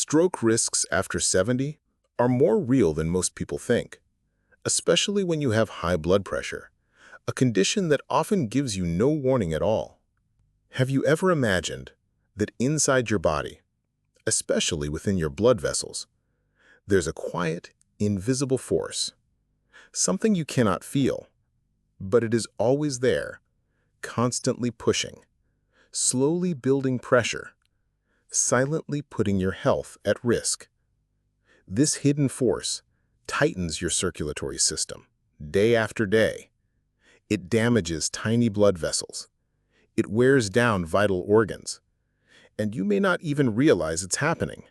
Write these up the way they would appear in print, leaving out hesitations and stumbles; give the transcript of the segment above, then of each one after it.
Stroke risks after 70 are more real than most people think, especially when you have high blood pressure, a condition that often gives you no warning at all. Have you ever imagined that inside your body, especially within your blood vessels, there's a quiet, invisible force, something you cannot feel, but it is always there, constantly pushing, slowly building pressure, silently putting your health at risk? This hidden force tightens your circulatory system day after day. It damages tiny blood vessels. It wears down vital organs. And you may not even realize it's happening.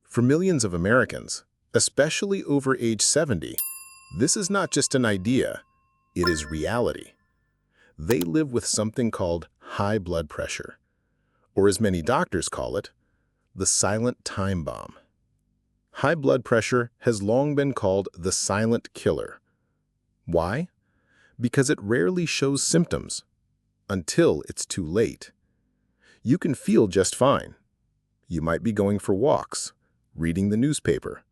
For millions of Americans, especially over age 70, this is not just an idea, it is reality. They live with something called high blood pressure, or as many doctors call it, the silent time bomb. High blood pressure has long been called the silent killer. Why? Because it rarely shows symptoms until it's too late. You can feel just fine. You might be going for walks, reading the newspaper,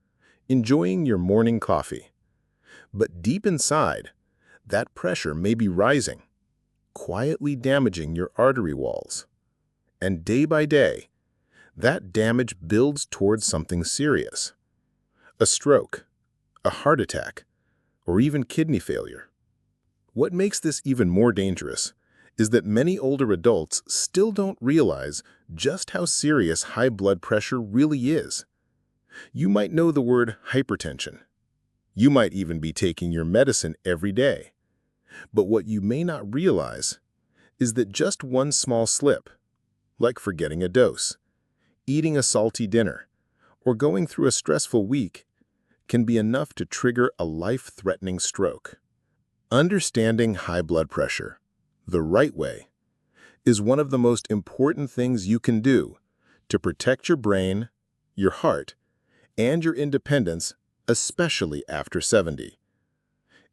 enjoying your morning coffee. But deep inside, that pressure may be rising, quietly damaging your artery walls. And day by day, that damage builds towards something serious. A stroke, a heart attack, or even kidney failure. What makes this even more dangerous is that many older adults still don't realize just how serious high blood pressure really is. You might know the word hypertension. You might even be taking your medicine every day. But what you may not realize is that just one small slip, like forgetting a dose, eating a salty dinner, or going through a stressful week, can be enough to trigger a life-threatening stroke. Understanding high blood pressure the right way is one of the most important things you can do to protect your brain, your heart, and your independence, especially after 70.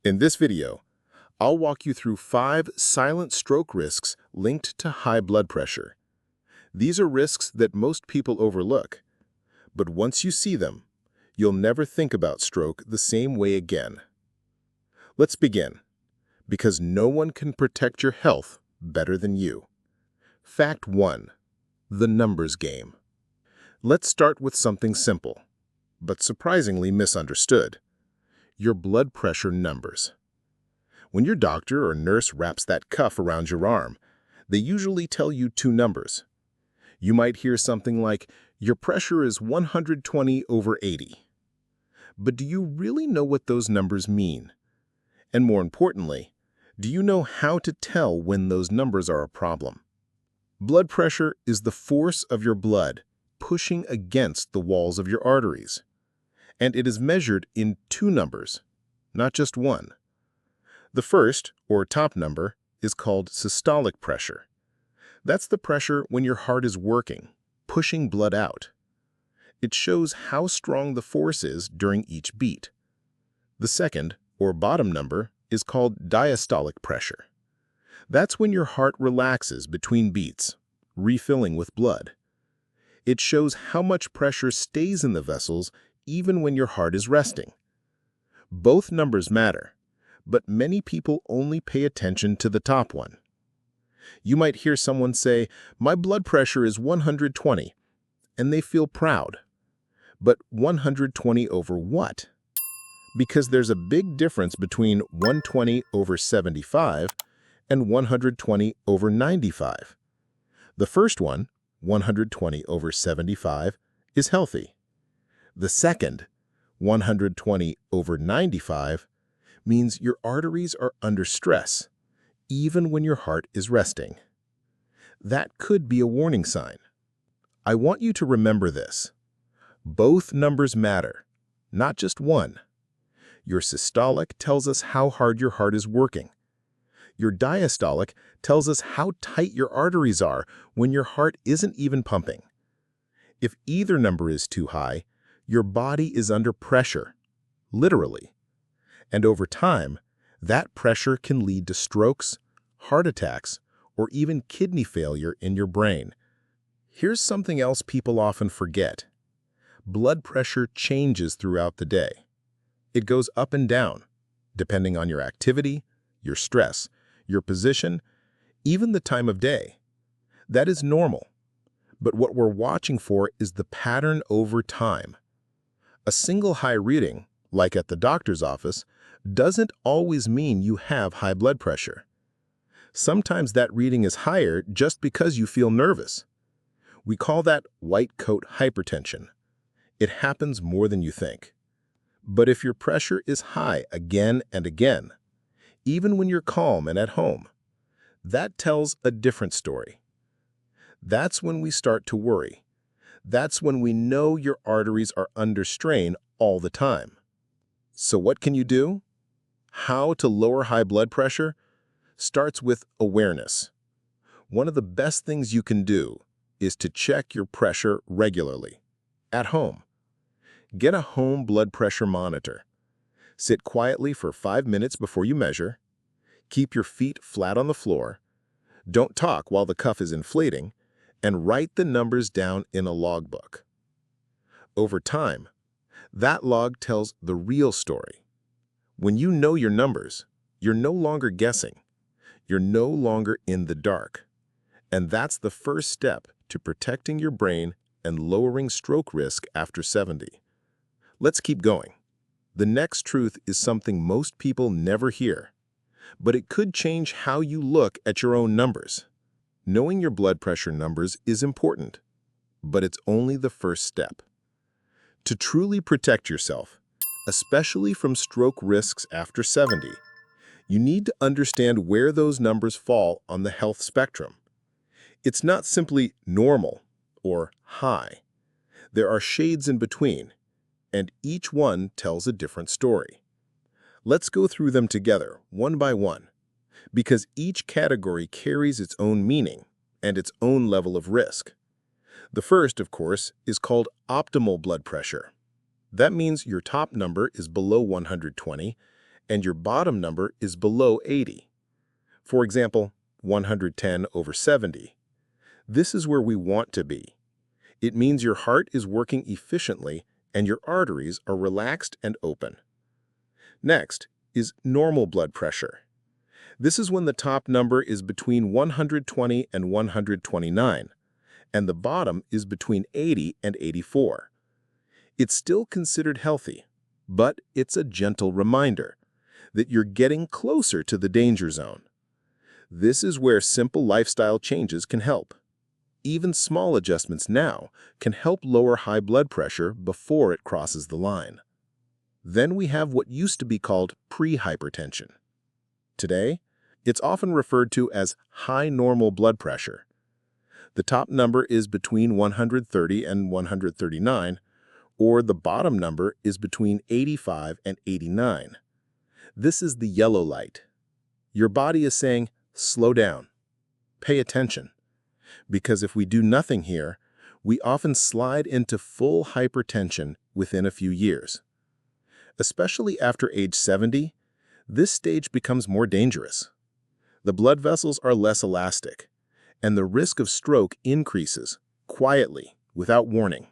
In this video, I'll walk you through 5 silent stroke risks linked to high blood pressure. These are risks that most people overlook, but once you see them, you'll never think about stroke the same way again. Let's begin, because no one can protect your health better than you. Fact 1. The numbers game. Let's start with something simple, but surprisingly misunderstood. Your blood pressure numbers. When your doctor or nurse wraps that cuff around your arm, they usually tell you 2 numbers. You might hear something like, your pressure is 120/80. But do you really know what those numbers mean? And more importantly, do you know how to tell when those numbers are a problem? Blood pressure is the force of your blood pushing against the walls of your arteries. And it is measured in 2 numbers, not just 1. The first, or top number, is called systolic pressure. That's the pressure when your heart is working, pushing blood out. It shows how strong the force is during each beat. The second, or bottom number, is called diastolic pressure. That's when your heart relaxes between beats, refilling with blood. It shows how much pressure stays in the vessels even when your heart is resting. Both numbers matter, but many people only pay attention to the top one. You might hear someone say, my blood pressure is 120, and they feel proud. But 120 over what? Because there's a big difference between 120/75 and 120/95. The first one, 120/75, is healthy. The second, 120/95, means your arteries are under stress, even when your heart is resting. That could be a warning sign. I want you to remember this. Both numbers matter, not just one. Your systolic tells us how hard your heart is working. Your diastolic tells us how tight your arteries are when your heart isn't even pumping. If either number is too high, your body is under pressure, literally. And over time, that pressure can lead to strokes, heart attacks, or even kidney failure in your brain. Here's something else people often forget. blood pressure changes throughout the day. It goes up and down, depending on your activity, your stress, your position, even the time of day. That is normal. But what we're watching for is the pattern over time. A single high reading, like at the doctor's office, doesn't always mean you have high blood pressure. Sometimes that reading is higher just because you feel nervous. We call that white coat hypertension. It happens more than you think. But if your pressure is high again and again, even when you're calm and at home, that tells a different story. That's when we start to worry. That's when we know your arteries are under strain all the time. So what can you do? How to lower high blood pressure starts with awareness. One of the best things you can do is to check your pressure regularly, at home. Get a home blood pressure monitor. Sit quietly for 5 minutes before you measure. Keep your feet flat on the floor. Don't talk while the cuff is inflating, and write the numbers down in a logbook. Over time, that log tells the real story. When you know your numbers, you're no longer guessing. You're no longer in the dark. And that's the first step to protecting your brain and lowering stroke risk after 70. Let's keep going. The next truth is something most people never hear, but it could change how you look at your own numbers. Knowing your blood pressure numbers is important, but it's only the first step. To truly protect yourself, especially from stroke risks after 70, you need to understand where those numbers fall on the health spectrum. It's not simply normal or high. There are shades in between, and each one tells a different story. Let's go through them together, one by one, because each category carries its own meaning and its own level of risk. The first, of course, is called optimal blood pressure. That means your top number is below 120 and your bottom number is below 80. For example, 110/70. This is where we want to be. It means your heart is working efficiently and your arteries are relaxed and open. Next is normal blood pressure. This is when the top number is between 120 and 129, and the bottom is between 80 and 84. It's still considered healthy, but it's a gentle reminder that you're getting closer to the danger zone. This is where simple lifestyle changes can help. Even small adjustments now can help lower high blood pressure before it crosses the line. Then we have what used to be called pre-hypertension. Today, it's often referred to as high normal blood pressure. The top number is between 130 and 139, or the bottom number is between 85 and 89. This is the yellow light. Your body is saying, slow down, pay attention. Because if we do nothing here, we often slide into full hypertension within a few years. Especially after age 70, this stage becomes more dangerous. The blood vessels are less elastic, and the risk of stroke increases quietly, without warning.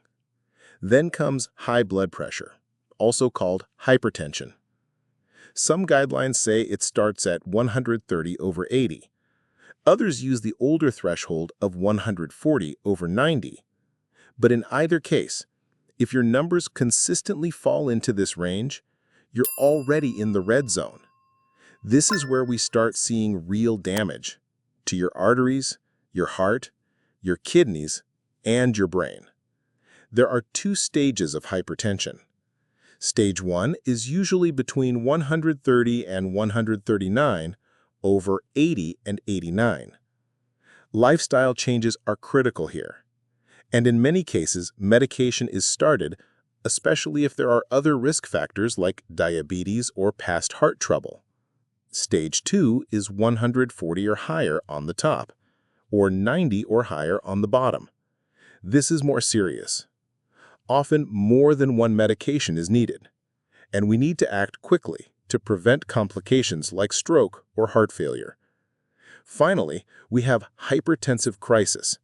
Then comes high blood pressure, also called hypertension. Some guidelines say it starts at 130/80. Others use the older threshold of 140/90. But in either case, if your numbers consistently fall into this range, you're already in the red zone. This is where we start seeing real damage to your arteries, your heart, your kidneys, and your brain. There are 2 stages of hypertension. Stage 1 is usually between 130 and 139/80 and 89. Lifestyle changes are critical here, and in many cases, medication is started, especially if there are other risk factors like diabetes or past heart trouble. Stage 2 is 140 or higher on the top, or 90 or higher on the bottom. This is more serious. Often more than one medication is needed, and we need to act quickly to prevent complications like stroke or heart failure. Finally, we have hypertensive crisis.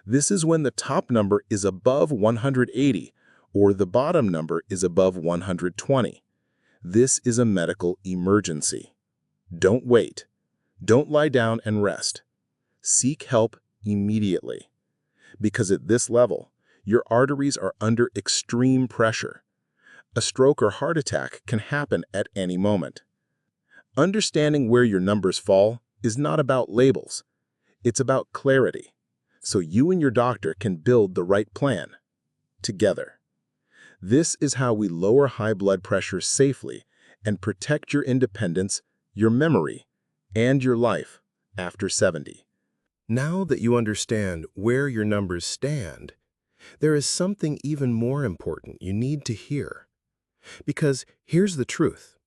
This is when the top number is above 180 or the bottom number is above 120. This is a medical emergency. Don't wait. Don't lie down and rest. Seek help immediately. Because at this level, your arteries are under extreme pressure. A stroke or heart attack can happen at any moment. Understanding where your numbers fall is not about labels. It's about clarity, so you and your doctor can build the right plan together. This is how we lower high blood pressure safely and protect your independence, your memory, and your life after 70. Now that you understand where your numbers stand, there is something even more important you need to hear. Because here's the truth.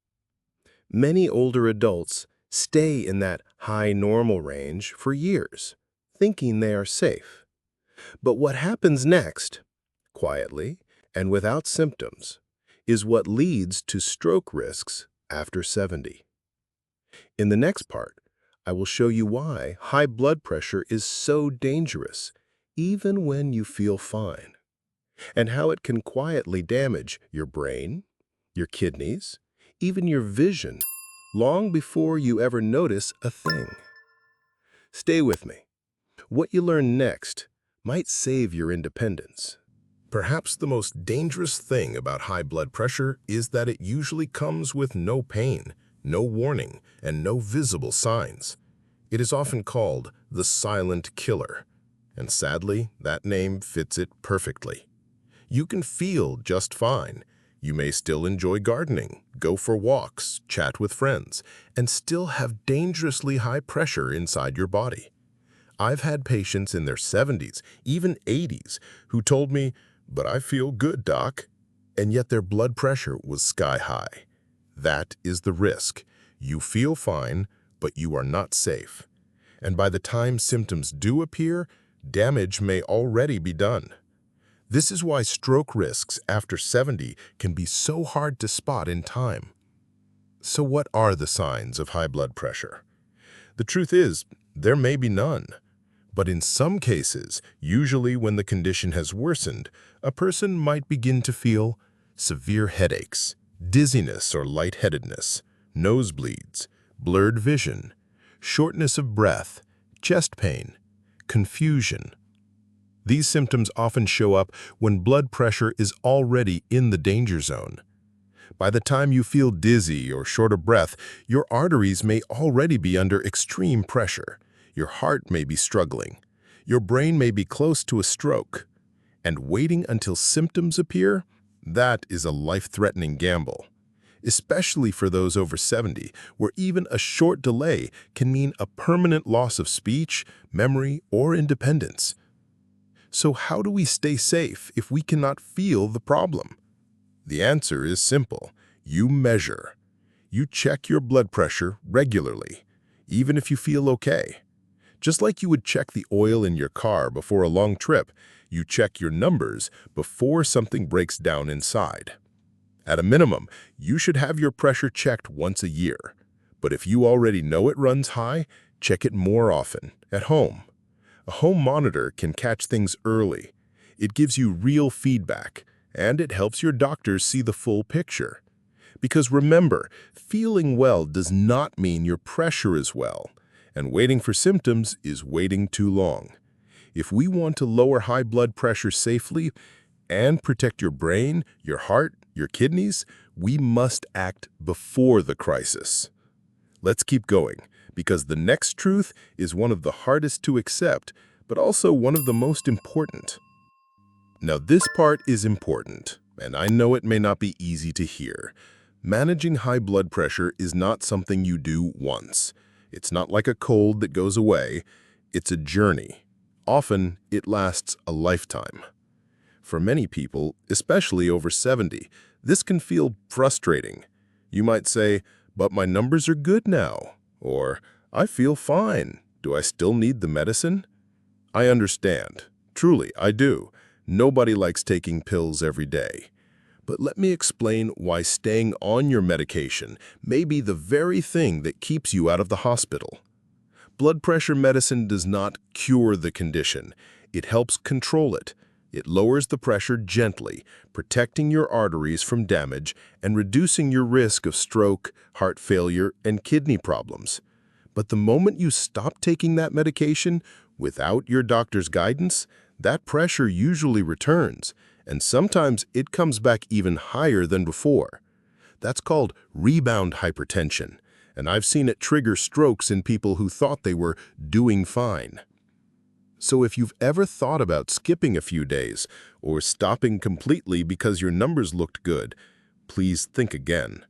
Many older adults stay in that high normal range for years, thinking they are safe. But what happens next, quietly and without symptoms, is what leads to stroke risks after 70. In the next part, I will show you why high blood pressure is so dangerous, even when you feel fine, and how it can quietly damage your brain, your kidneys, even your vision, long before you ever notice a thing. Stay with me. What you learn next might save your independence. Perhaps the most dangerous thing about high blood pressure is that it usually comes with no pain, no warning, and no visible signs. It is often called the silent killer, and sadly, that name fits it perfectly. You can feel just fine. You may still enjoy gardening, go for walks, chat with friends, and still have dangerously high pressure inside your body. I've had patients in their 70s, even 80s, who told me, "But I feel good, doc," and yet their blood pressure was sky high. That is the risk. You feel fine, but you are not safe. And by the time symptoms do appear, damage may already be done. This is why stroke risks after 70 can be so hard to spot in time. So what are the signs of high blood pressure? The truth is, there may be none. But in some cases, usually when the condition has worsened, a person might begin to feel severe headaches, dizziness or lightheadedness, nosebleeds, blurred vision, shortness of breath, chest pain, confusion. These symptoms often show up when blood pressure is already in the danger zone. By the time you feel dizzy or short of breath, your arteries may already be under extreme pressure. Your heart may be struggling. Your brain may be close to a stroke. And waiting until symptoms appear, that is a life-threatening gamble. Especially for those over 70, where even a short delay can mean a permanent loss of speech, memory, or independence. So how do we stay safe if we cannot feel the problem? The answer is simple. You measure. You check your blood pressure regularly, even if you feel okay. Just like you would check the oil in your car before a long trip, you check your numbers before something breaks down inside. At a minimum, you should have your pressure checked once a year. But if you already know it runs high, check it more often, at home. A home monitor can catch things early. It gives you real feedback, and it helps your doctors see the full picture. Because remember, feeling well does not mean your pressure is well, and waiting for symptoms is waiting too long. If we want to lower high blood pressure safely and protect your brain, your heart, your kidneys, we must act before the crisis. Let's keep going, because the next truth is one of the hardest to accept, but also one of the most important. Now, this part is important, and I know it may not be easy to hear. Managing high blood pressure is not something you do once. It's not like a cold that goes away. It's a journey. Often, it lasts a lifetime. For many people, especially over 70, this can feel frustrating. You might say, "But my numbers are good now," or "I feel fine. Do I still need the medicine?" I understand. Truly, I do. Nobody likes taking pills every day. But let me explain why staying on your medication may be the very thing that keeps you out of the hospital. Blood pressure medicine does not cure the condition. It helps control it. It lowers the pressure gently, protecting your arteries from damage and reducing your risk of stroke, heart failure, and kidney problems. But the moment you stop taking that medication, without your doctor's guidance, that pressure usually returns, and sometimes it comes back even higher than before. That's called rebound hypertension, and I've seen it trigger strokes in people who thought they were doing fine. So if you've ever thought about skipping a few days or stopping completely because your numbers looked good, please think again.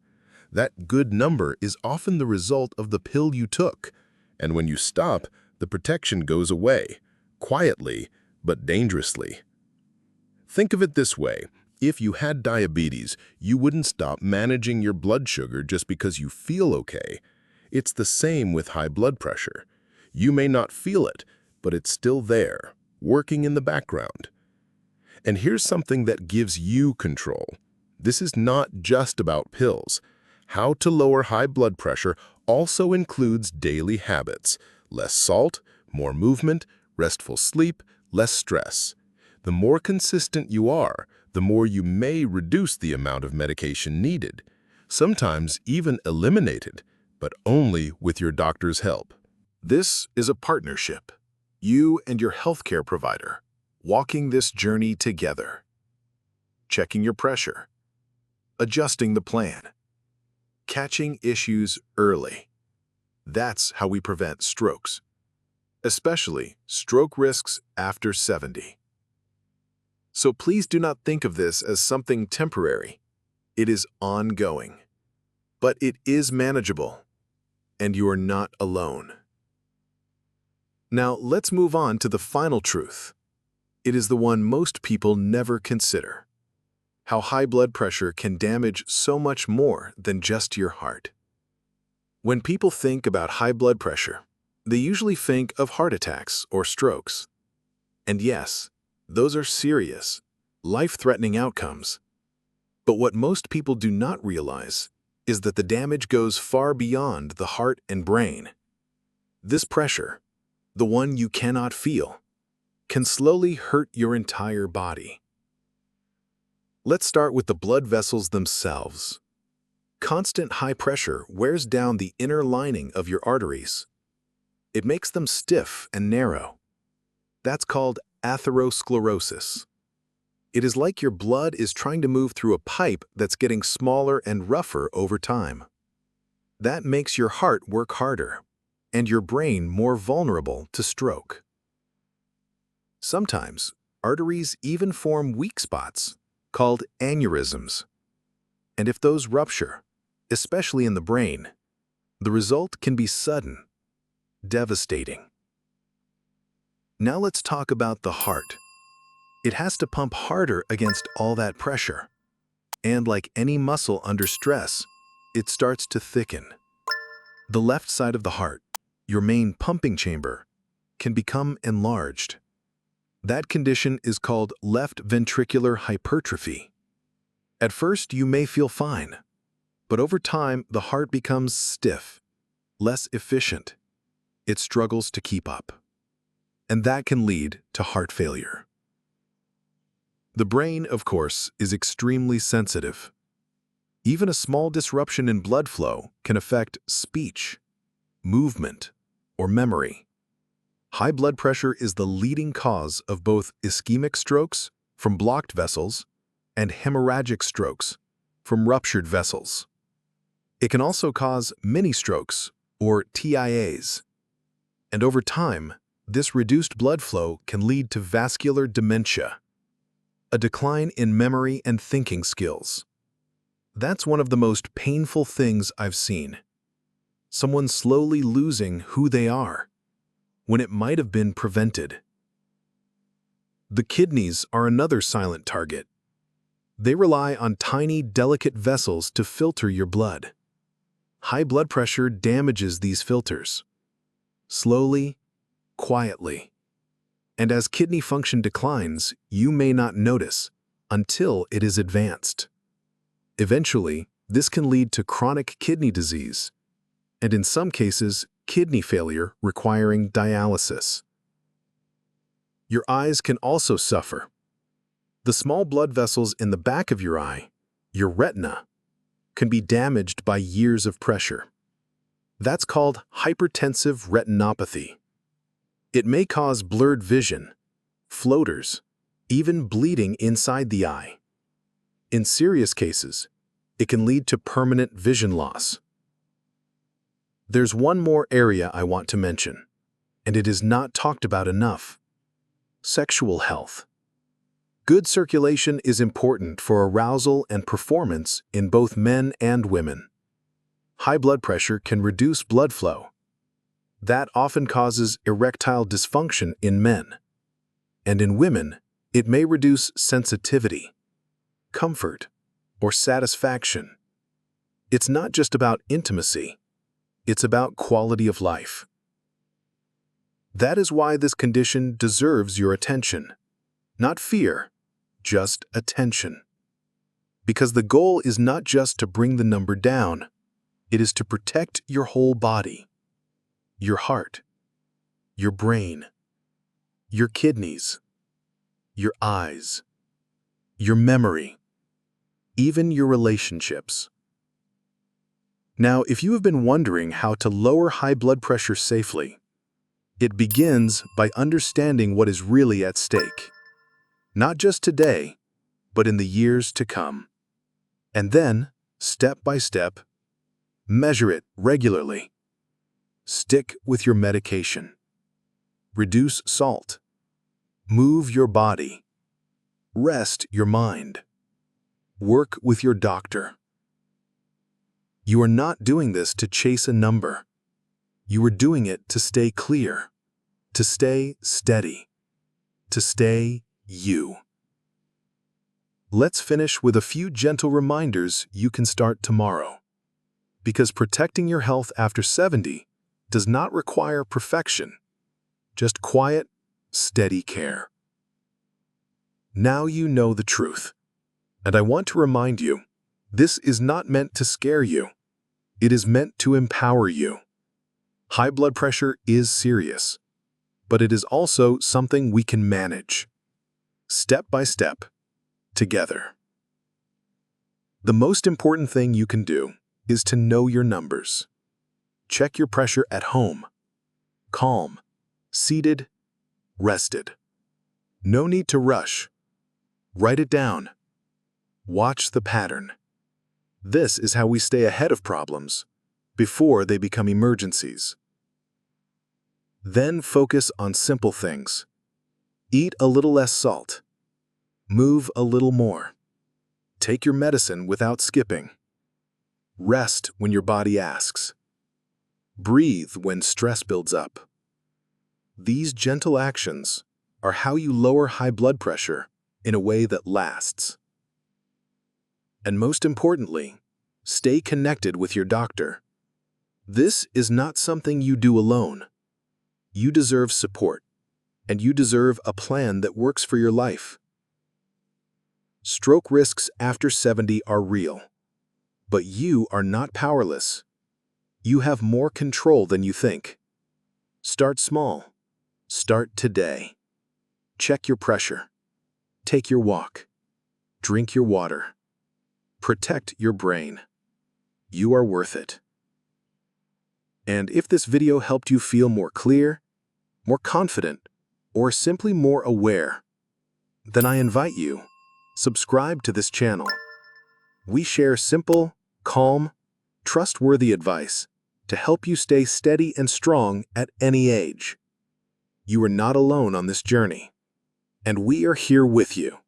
That good number is often the result of the pill you took, and when you stop, the protection goes away, quietly but dangerously. Think of it this way. If you had diabetes, you wouldn't stop managing your blood sugar just because you feel okay. It's the same with high blood pressure. You may not feel it, but it's still there, working in the background. And here's something that gives you control. This is not just about pills. How to lower high blood pressure also includes daily habits: less salt, more movement, restful sleep, less stress. The more consistent you are, the more you may reduce the amount of medication needed, sometimes even eliminated, but only with your doctor's help. This is a partnership. You and your healthcare provider, walking this journey together. Checking your pressure. Adjusting the plan. Catching issues early. That's how we prevent strokes, especially stroke risks after 70. So please do not think of this as something temporary. It is ongoing. But it is manageable, and you are not alone. Now let's move on to the final truth. It is the one most people never consider: how high blood pressure can damage so much more than just your heart. When people think about high blood pressure, they usually think of heart attacks or strokes. And yes, those are serious, life-threatening outcomes. But what most people do not realize is that the damage goes far beyond the heart and brain. This pressure, the one you cannot feel, can slowly hurt your entire body. Let's start with the blood vessels themselves. Constant high pressure wears down the inner lining of your arteries. It makes them stiff and narrow. That's called atherosclerosis. It is like your blood is trying to move through a pipe that's getting smaller and rougher over time. That makes your heart work harder, and your brain more vulnerable to stroke. Sometimes, arteries even form weak spots, called aneurysms. And if those rupture, especially in the brain, the result can be sudden, devastating. Now let's talk about the heart. It has to pump harder against all that pressure. And like any muscle under stress, it starts to thicken. The left side of the heart, your main pumping chamber, can become enlarged. That condition is called left ventricular hypertrophy. At first, you may feel fine, but over time, the heart becomes stiff, less efficient. It struggles to keep up. And that can lead to heart failure. The brain, of course, is extremely sensitive. Even a small disruption in blood flow can affect speech, movement, or memory. High blood pressure is the leading cause of both ischemic strokes from blocked vessels and hemorrhagic strokes from ruptured vessels. It can also cause mini-strokes, or TIAs. And over time, this reduced blood flow can lead to vascular dementia, a decline in memory and thinking skills. That's one of the most painful things I've seen. Someone slowly losing who they are, when it might have been prevented. The kidneys are another silent target. They rely on tiny, delicate vessels to filter your blood. High blood pressure damages these filters, slowly, quietly. And as kidney function declines, you may not notice until it is advanced. Eventually, this can lead to chronic kidney disease, and in some cases, kidney failure requiring dialysis. Your eyes can also suffer. The small blood vessels in the back of your eye, your retina, can be damaged by years of pressure. That's called hypertensive retinopathy. It may cause blurred vision, floaters, even bleeding inside the eye. In serious cases, it can lead to permanent vision loss. There's one more area I want to mention, and it is not talked about enough: sexual health. Good circulation is important for arousal and performance in both men and women. High blood pressure can reduce blood flow. That often causes erectile dysfunction in men. And in women, it may reduce sensitivity, comfort, or satisfaction. It's not just about intimacy, it's about quality of life. That is why this condition deserves your attention. Not fear, just attention. Because the goal is not just to bring the number down, it is to protect your whole body, your heart, your brain, your kidneys, your eyes, your memory, even your relationships. Now, if you have been wondering how to lower high blood pressure safely, it begins by understanding what is really at stake. Not just today, but in the years to come. And then, step by step, measure it regularly. Stick with your medication. Reduce salt. Move your body. Rest your mind. Work with your doctor. You are not doing this to chase a number. You are doing it to stay clear, to stay steady, to stay you. Let's finish with a few gentle reminders you can start tomorrow. Because protecting your health after 70 does not require perfection, just quiet, steady care. Now you know the truth. And I want to remind you, this is not meant to scare you. It is meant to empower you. High blood pressure is serious, but it is also something we can manage, step by step, together. The most important thing you can do is to know your numbers. Check your pressure at home. Calm, seated, rested. No need to rush. Write it down. Watch the pattern. This is how we stay ahead of problems before they become emergencies. Then focus on simple things. Eat a little less salt. Move a little more. Take your medicine without skipping. Rest when your body asks. Breathe when stress builds up. These gentle actions are how you lower high blood pressure in a way that lasts. And most importantly, stay connected with your doctor. This is not something you do alone. You deserve support, and you deserve a plan that works for your life. Stroke risks after 70 are real, but you are not powerless. You have more control than you think. Start small. Start today. Check your pressure. Take your walk. Drink your water. Protect your brain. You are worth it. And if this video helped you feel more clear, more confident, or simply more aware, then I invite you, subscribe to this channel. We share simple, calm, trustworthy advice to help you stay steady and strong at any age. You are not alone on this journey, and we are here with you.